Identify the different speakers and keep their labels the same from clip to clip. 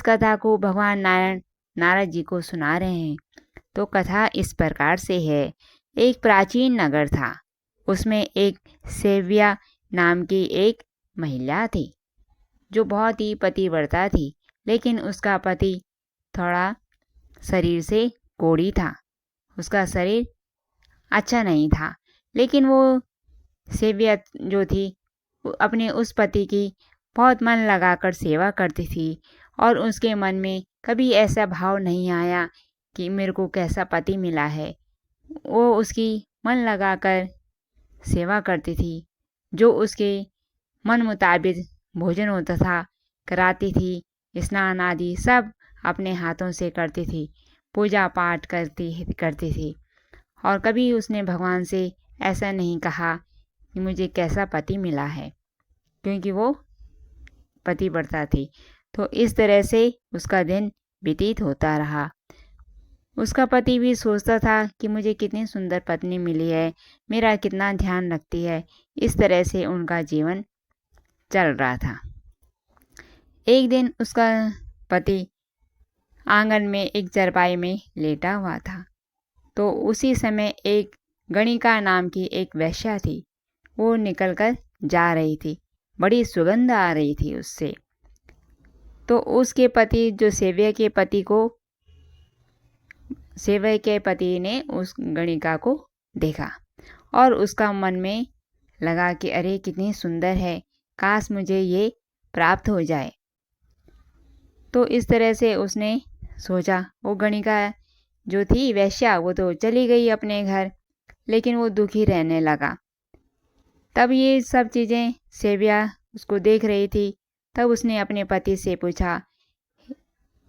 Speaker 1: कथा को भगवान नारायण नारद जी को सुना रहे हैं। तो कथा इस प्रकार से है। एक प्राचीन नगर था, उसमें एक सेव्या नाम की एक महिला थी जो बहुत ही पतिव्रता थी, लेकिन उसका पति थोड़ा शरीर से कोढ़ी था। उसका शरीर अच्छा नहीं था, लेकिन वो सेव्या जो थी वो अपने उस पति की बहुत मन लगाकर सेवा करती थी और उसके मन में कभी ऐसा भाव नहीं आया कि मेरे को कैसा पति मिला है। वो उसकी मन लगाकर सेवा करती थी, जो उसके मन मुताबिक भोजन होता था कराती थी, स्नान आदि सब अपने हाथों से करती थी, पूजा पाठ करती थी। और कभी उसने भगवान से ऐसा नहीं कहा कि मुझे कैसा पति मिला है, क्योंकि वो पतिव्रता थी। तो इस तरह से उसका दिन व्यतीत होता रहा। उसका पति भी सोचता था कि मुझे कितनी सुंदर पत्नी मिली है, मेरा कितना ध्यान रखती है। इस तरह से उनका जीवन चल रहा था। एक दिन उसका पति आंगन में एक चारपाई में लेटा हुआ था। तो उसी समय एक गणिका नाम की एक वेश्या थी, वो निकलकर जा रही थी। बड़ी सुगंध आ रही थी उससे। तो उसके पति जो सेवक के पति ने उस गणिका को देखा और उसका मन में लगा कि अरे कितनी सुंदर है, काश मुझे ये प्राप्त हो जाए। तो इस तरह से उसने सोचा। वो गणिका जो थी वेश्या, वो तो चली गई अपने घर, लेकिन वो दुखी रहने लगा। तब ये सब चीज़ें सेव्या उसको देख रही थी। तब उसने अपने पति से पूछा,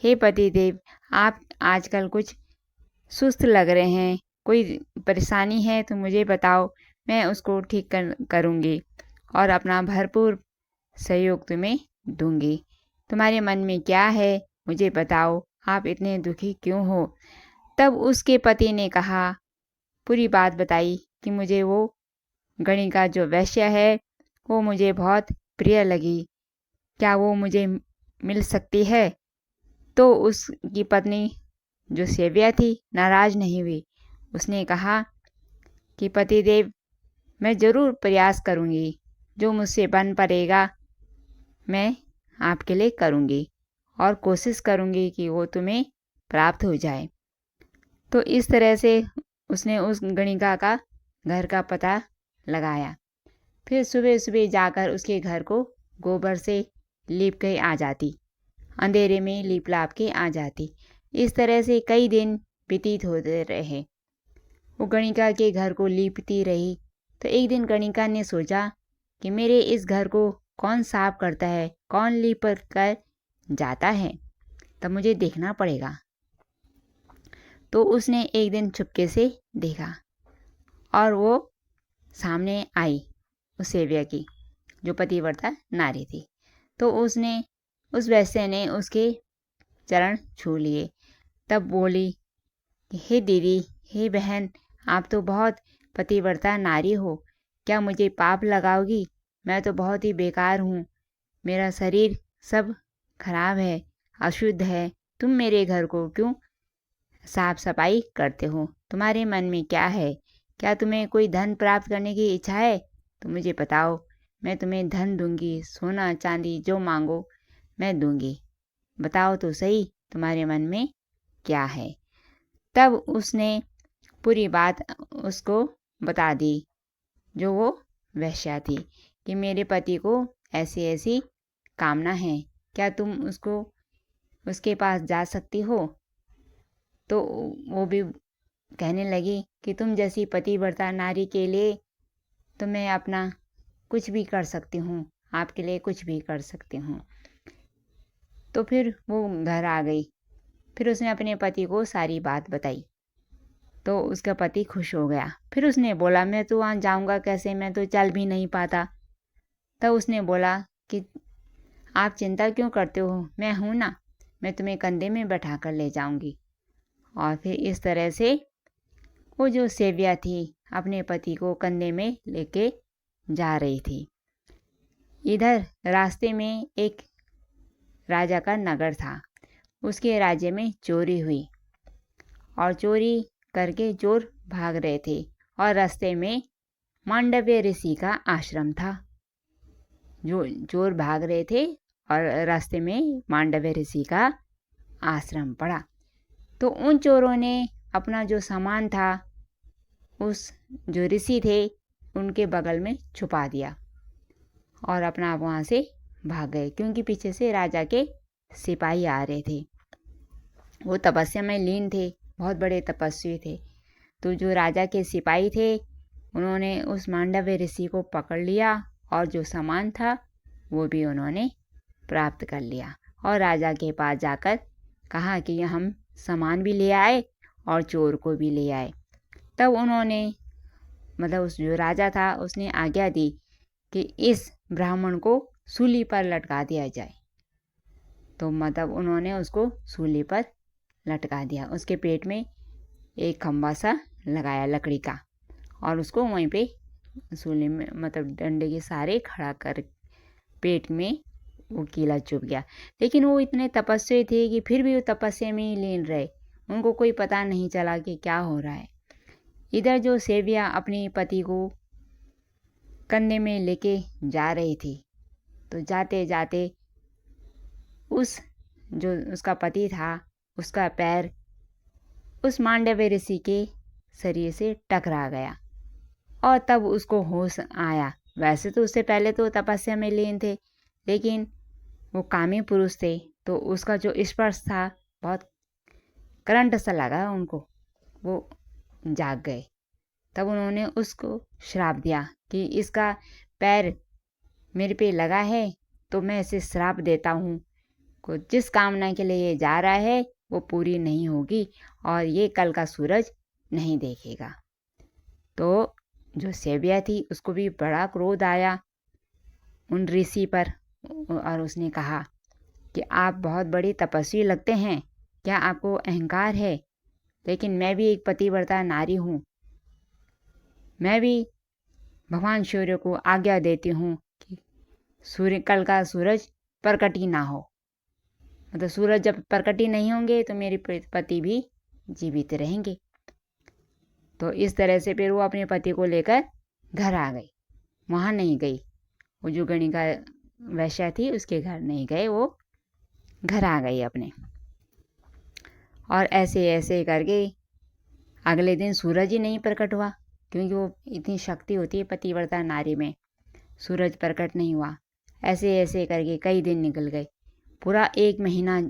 Speaker 1: हे पतिदेव, आप आजकल कुछ सुस्त लग रहे हैं, कोई परेशानी है तो मुझे बताओ, मैं उसको ठीक करूँगी और अपना भरपूर सहयोग तुम्हें दूंगी। तुम्हारे मन में क्या है मुझे बताओ, आप इतने दुखी क्यों हो। तब उसके पति ने कहा, पूरी बात बताई कि मुझे वो गणिका जो वैश्य है वो मुझे बहुत प्रिय लगी, क्या वो मुझे मिल सकती है। तो उसकी पत्नी जो सेव्या थी नाराज नहीं हुई। उसने कहा कि पतिदेव, मैं ज़रूर प्रयास करूँगी, जो मुझसे बन पड़ेगा मैं आपके लिए करूँगी और कोशिश करूँगी कि वो तुम्हें प्राप्त हो जाए। तो इस तरह से उसने उस गणिका का घर का पता लगाया। फिर सुबह सुबह जाकर उसके घर को गोबर से लीप के आ जाती, अंधेरे में लीप लाप के आ जाती। इस तरह से कई दिन व्यतीत होते रहे। वो गणिका के घर को लीपती रही। तो एक दिन गणिका ने सोचा कि मेरे इस घर को कौन साफ करता है, कौन लीप कर जाता है, तब मुझे देखना पड़ेगा। तो उसने एक दिन चुपके से देखा और वो सामने आई उस सेव्या की, जो पतिव्रता नारी थी। तो उस वैश्य ने उसके चरण छू लिए। तब बोली, हे दीदी, हे बहन, आप तो बहुत पतिव्रता नारी हो, क्या मुझे पाप लगाओगी। मैं तो बहुत ही बेकार हूँ, मेरा शरीर सब खराब है, अशुद्ध है। तुम मेरे घर को क्यों साफ सफाई करते हो, तुम्हारे मन में क्या है, क्या तुम्हें कोई धन प्राप्त करने की इच्छा है तो मुझे बताओ, मैं तुम्हें धन दूंगी, सोना चांदी जो मांगो मैं दूंगी, बताओ तो सही तुम्हारे मन में क्या है। तब उसने पूरी बात उसको बता दी, जो वो वैश्या थी, कि मेरे पति को ऐसी ऐसी कामना है, क्या तुम उसके पास जा सकती हो। तो वो भी कहने लगी कि तुम जैसी पतिव्रता नारी के लिए तो मैं अपना कुछ भी कर सकती हूँ, आपके लिए कुछ भी कर सकती हूँ। तो फिर वो घर आ गई। फिर उसने अपने पति को सारी बात बताई। तो उसका पति खुश हो गया। फिर उसने बोला, मैं तो वहाँ जाऊँगा कैसे, मैं तो चल भी नहीं पाता। तब उसने बोला कि आप चिंता क्यों करते हो, मैं हूँ ना, मैं तुम्हें कंधे में बैठा कर ले जाऊँगी। और फिर इस तरह से वो जो सेव्या थी अपने पति को कंधे में लेके जा रही थी। इधर रास्ते में एक राजा का नगर था। उसके राज्य में चोरी हुई और चोरी करके चोर भाग रहे थे और रास्ते में मांडव्य ऋषि का आश्रम था। जो चोर भाग रहे थे और रास्ते में मांडव्य ऋषि का आश्रम पड़ा। तो उन चोरों ने अपना जो सामान था उस जो ऋषि थे उनके बगल में छुपा दिया और अपना वहाँ से भाग गए, क्योंकि पीछे से राजा के सिपाही आ रहे थे। वो तपस्या में लीन थे, बहुत बड़े तपस्वी थे। तो जो राजा के सिपाही थे उन्होंने उस मांडव्य ऋषि को पकड़ लिया और जो सामान था वो भी उन्होंने प्राप्त कर लिया और राजा के पास जाकर कहा कि हम सामान भी ले आए और चोर को भी ले आए। तब उन्होंने मतलब उस जो राजा था उसने आज्ञा दी कि इस ब्राह्मण को सूली पर लटका दिया जाए। तो मतलब उन्होंने उसको सूली पर लटका दिया। उसके पेट में एक खंबा सा लगाया लकड़ी का और उसको वहीं पे सूली में मतलब डंडे के सहारे खड़ा कर पेट में वो कीला चुभ गया। लेकिन वो इतने तपस्वी थे कि फिर भी वो तपस्या में ही लीन रहे, उनको कोई पता नहीं चला कि क्या हो रहा है। इधर जो सेविया अपने पति को कंधे में लेके जा रही थी, तो जाते जाते उस जो उसका पति था उसका पैर उस मांडव्य ऋषि के शरीर से टकरा गया और तब उसको होश आया। वैसे तो उससे पहले तो तपस्या में लीन थे, लेकिन वो कामी पुरुष थे तो उसका जो स्पर्श था बहुत करंट सा लगा उनको, वो जाग गए। तब उन्होंने उसको श्राप दिया कि इसका पैर मेरे पे लगा है तो मैं इसे श्राप देता हूँ, को जिस कामना के लिए ये जा रहा है वो पूरी नहीं होगी और ये कल का सूरज नहीं देखेगा। तो जो सेविया थी उसको भी बड़ा क्रोध आया उन ऋषि पर और उसने कहा कि आप बहुत बड़ी तपस्वी लगते हैं, क्या आपको अहंकार है? लेकिन मैं भी एक पतिव्रता नारी हूँ, मैं भी भगवान सूर्य को आज्ञा देती हूँ कि सूर्य कल का सूरज प्रकट ही ना हो। मतलब सूरज जब प्रकट ही नहीं होंगे तो मेरे पति भी जीवित रहेंगे। तो इस तरह से फिर वो अपने पति को लेकर घर आ गई, वहाँ नहीं गई। वो जो गणिका वैश्या थी उसके घर नहीं गए, वो घर आ गई अपने। और ऐसे ऐसे करके अगले दिन सूरज ही नहीं प्रकट हुआ, क्योंकि वो इतनी शक्ति होती है पतिव्रता नारी में। सूरज प्रकट नहीं हुआ। ऐसे ऐसे करके कई दिन निकल गए, पूरा 1 महीना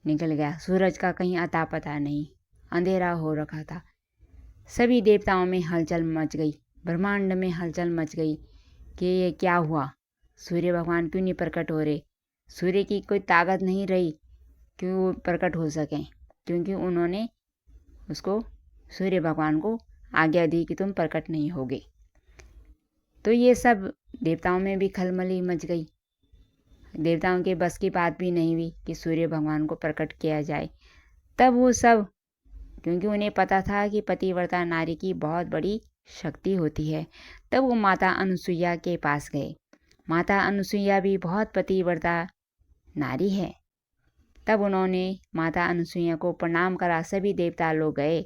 Speaker 1: निकल गया। सूरज का कहीं अता पता नहीं, अंधेरा हो रखा था। सभी देवताओं में हलचल मच गई, ब्रह्मांड में हलचल मच गई कि ये क्या हुआ, सूर्य भगवान क्यों नहीं प्रकट हो रहे। सूर्य की कोई ताकत नहीं रही कि वो प्रकट हो सकें, क्योंकि उन्होंने उसको सूर्य भगवान को आज्ञा दी कि तुम प्रकट नहीं होगे। तो ये सब देवताओं में भी खलबली मच गई। देवताओं के बस की बात भी नहीं हुई कि सूर्य भगवान को प्रकट किया जाए। तब वो सब, क्योंकि उन्हें पता था कि पतिव्रता नारी की बहुत बड़ी शक्ति होती है, तब वो माता अनुसुईया के पास गए। माता अनुसुईया भी बहुत पतिव्रता नारी है। तब उन्होंने माता अनुसुईया को प्रणाम करा। सभी देवता लोग गए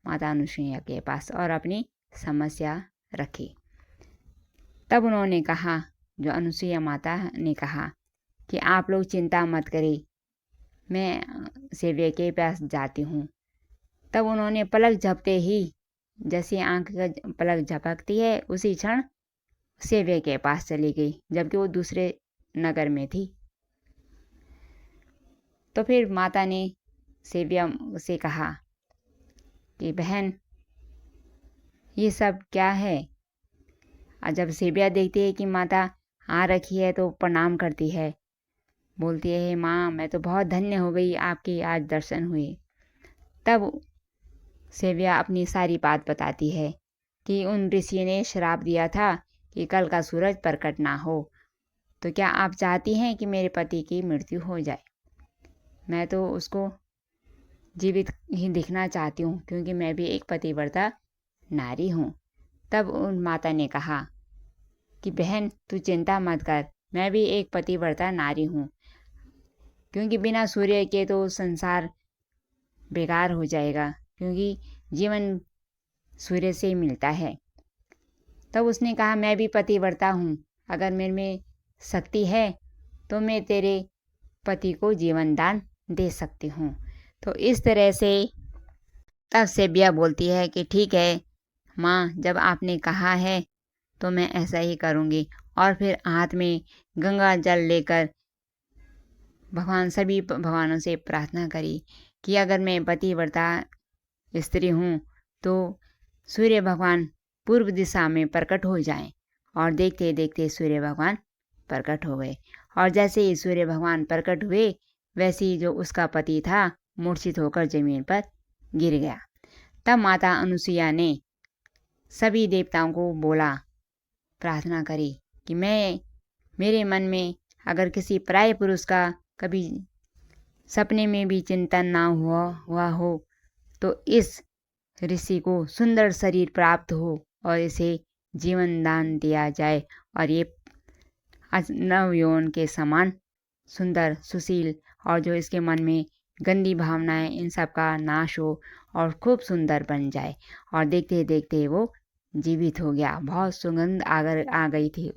Speaker 1: माता अनुसुईया के पास और अपनी समस्या रखी। तब उन्होंने कहा, जो अनुसुईया माता ने कहा कि आप लोग चिंता मत करें, मैं सेव्य के पास जाती हूँ। तब उन्होंने पलक झपते ही, जैसे आंख का पलक झपकती है, उसी क्षण सेव्य के पास चली गई, जबकि वो दूसरे नगर में थी। तो फिर माता ने सेव्या से कहा कि बहन ये सब क्या है। और जब सेव्या देखती है कि माता आ रखी है तो प्रणाम करती है, बोलती है, माँ मैं तो बहुत धन्य हो गई, आपके आज दर्शन हुए। तब सेव्या अपनी सारी बात बताती है कि उन ऋषि ने श्राप दिया था कि कल का सूरज प्रकट ना हो, तो क्या आप चाहती हैं कि मेरे पति की मृत्यु हो जाए? मैं तो उसको जीवित ही दिखना चाहती हूँ, क्योंकि मैं भी एक पतिव्रता नारी हूँ। तब उन माता ने कहा कि बहन तू चिंता मत कर, मैं भी एक पतिव्रता नारी हूँ। क्योंकि बिना सूर्य के तो संसार बेकार हो जाएगा, क्योंकि जीवन सूर्य से मिलता है। तब उसने कहा, मैं भी पतिव्रता हूँ, अगर मेरे में शक्ति है तो मैं तेरे पति को जीवन दान दे सकती हूँ। तो इस तरह से तब सेबिया बोलती है कि ठीक है माँ, जब आपने कहा है तो मैं ऐसा ही करूँगी। और फिर हाथ में गंगा जल लेकर सभी भगवानों से प्रार्थना करी कि अगर मैं पतिव्रता स्त्री हूँ तो सूर्य भगवान पूर्व दिशा में प्रकट हो जाएं। और देखते देखते सूर्य भगवान प्रकट हो गए। और जैसे ही सूर्य भगवान प्रकट हुए, वैसे ही जो उसका पति था मूर्छित होकर जमीन पर गिर गया। तब माता अनुसुईया ने सभी देवताओं को बोला, प्रार्थना करी कि मेरे मन में अगर किसी पराये पुरुष का कभी सपने में भी चिंतन ना हुआ हो तो इस ऋषि को सुंदर शरीर प्राप्त हो और इसे जीवन दान दिया जाए, और ये नव यौवन के समान सुंदर सुशील, और जो इसके मन में गंदी भावनाएं इन सब का नाश हो और खूब सुंदर बन जाए। और देखते देखते वो जीवित हो गया। बहुत सुगंध आ गई थी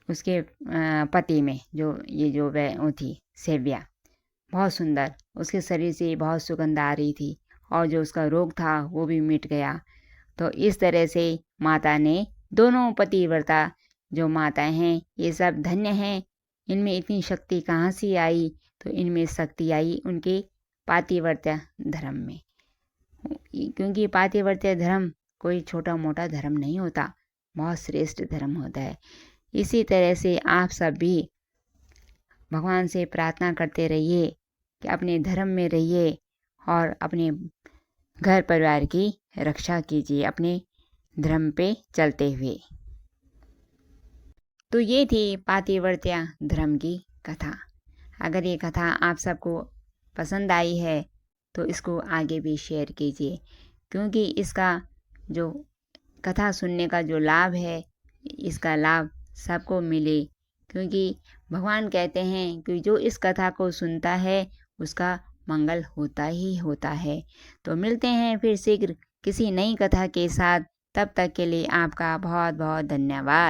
Speaker 1: उसके पति में, जो वो थी सेव्या, बहुत सुंदर, उसके शरीर से बहुत सुगंध आ रही थी, और जो उसका रोग था वो भी मिट गया। तो इस तरह से माता ने दोनों पतिव्रता जो माताएं हैं ये सब धन्य हैं। इनमें इतनी शक्ति कहाँ से आई? तो इनमें शक्ति आई उनके पातिव्रत्य धर्म में, क्योंकि पातिव्रत्य धर्म कोई छोटा मोटा धर्म नहीं होता, बहुत श्रेष्ठ धर्म होता है। इसी तरह से आप सब भी भगवान से प्रार्थना करते रहिए कि अपने धर्म में रहिए और अपने घर परिवार की रक्षा कीजिए अपने धर्म पे चलते हुए। तो ये थी पातिव्रत्य धर्म की कथा। अगर ये कथा आप सबको पसंद आई है तो इसको आगे भी शेयर कीजिए, क्योंकि इसका जो कथा सुनने का जो लाभ है, इसका लाभ सबको मिले। क्योंकि भगवान कहते हैं कि जो इस कथा को सुनता है उसका मंगल होता ही होता है। तो मिलते हैं फिर शीघ्र किसी नई कथा के साथ। तब तक के लिए आपका बहुत बहुत धन्यवाद।